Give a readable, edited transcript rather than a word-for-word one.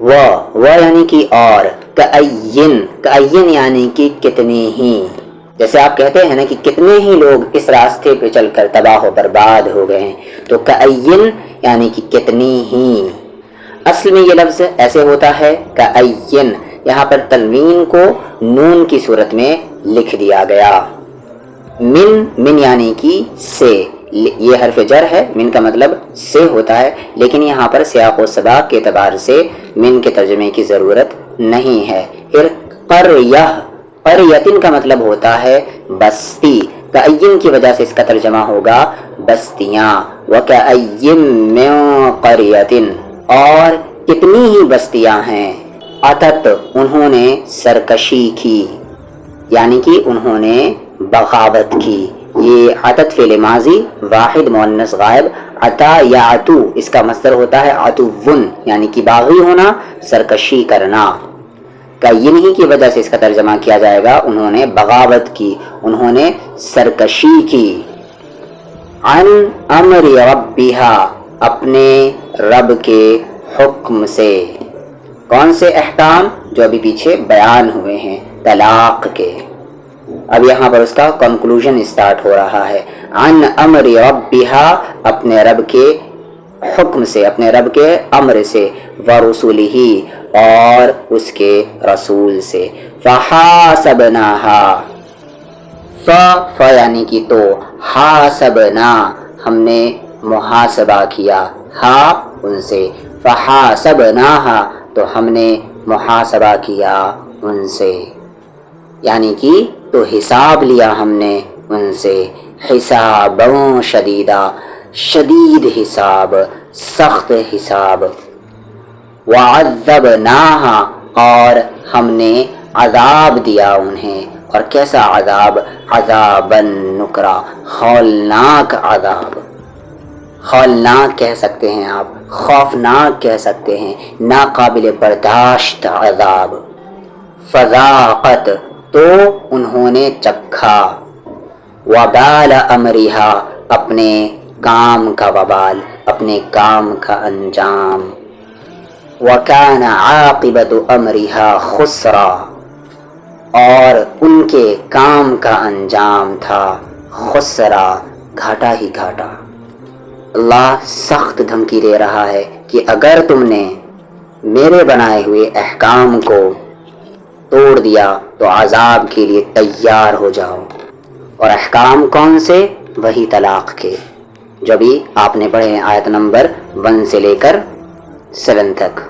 و یعنی کہ اور، کأین یعنی کہ کتنے ہی، جیسے آپ کہتے ہیں نا کہ کتنے ہی لوگ اس راستے پہ چل کر تباہ و برباد ہو گئے ہیں، تو کأین یعنی کہ کتنی ہی۔ اصل میں یہ لفظ ایسے ہوتا ہے کأین، یہاں پر تنوین کو نون کی صورت میں لکھ دیا گیا۔ من یعنی کہ سے، یہ حرف جر ہے، من کا مطلب سے ہوتا ہے، لیکن یہاں پر سیاق و سباق کے اعتبار سے من کے ترجمے کی ضرورت نہیں ہے۔ پھر قریۃ کا مطلب ہوتا ہے بستی، کأین کی وجہ سے اس کا ترجمہ ہوگا بستیاں، وکأین من قریۃ، اور کتنی ہی بستیاں ہیں، اتت انہوں نے سرکشی کی، یعنی کہ انہوں نے بغاوت کی۔ یہ عطت فعل ماضی واحد مؤنث غائب، عطا یا عطو اس کا مصدر ہوتا ہے عطون، یعنی کہ باغی ہونا، سرکشی کرنا۔ کأین ہی کی وجہ سے اس کا ترجمہ کیا جائے گا انہوں نے بغاوت کی، انہوں نے سرکشی کی۔ عن امر ربها، اپنے رب کے حکم سے، کون سے احکام؟ جو ابھی پیچھے بیان ہوئے ہیں طلاق کے۔ اب یہاں پر اس کا کنکلوژن اسٹارٹ ہو رہا ہے۔ عن امر ربها، اپنے رب کے حکم سے، اپنے رب کے امر سے، ورسولہ، اور اس کے رسول سے۔ فحاسبناہا، ف یعنی کہ تو، حاسبنا ہم نے محاسبہ کیا، ہا ان سے، فحاسبناہا تو ہم نے محاسبہ کیا ان سے، یعنی کہ تو حساب لیا ہم نے ان سے، حساباً شدیدا، شدید حساب، سخت حساب۔ وعذبناہا، اور ہم نے عذاب دیا انہیں، اور کیسا عذاب؟ عذابا نکرا، ہولناک عذاب، ہولناک کہہ سکتے ہیں آپ، خوفناک کہہ سکتے ہیں، ناقابل برداشت عذاب۔ فذاقت، تو انہوں نے چکھا، وبال امرہا، اپنے کام کا وبال، اپنے کام کا انجام۔ وکان عاقبۃ امرہا خسرا، اور ان کے کام کا انجام تھا خسرا، گھاٹا ہی گھاٹا۔ اللہ سخت دھمکی دے رہا ہے کہ اگر تم نے میرے بنائے ہوئے احکام کو توڑ دیا تو عذاب کے لیے تیار ہو جاؤ۔ اور احکام کون سے؟ وہی طلاق کے، جو بھی آپ نے پڑھے ہیں آیت نمبر 1 سے لے کر 7 تک۔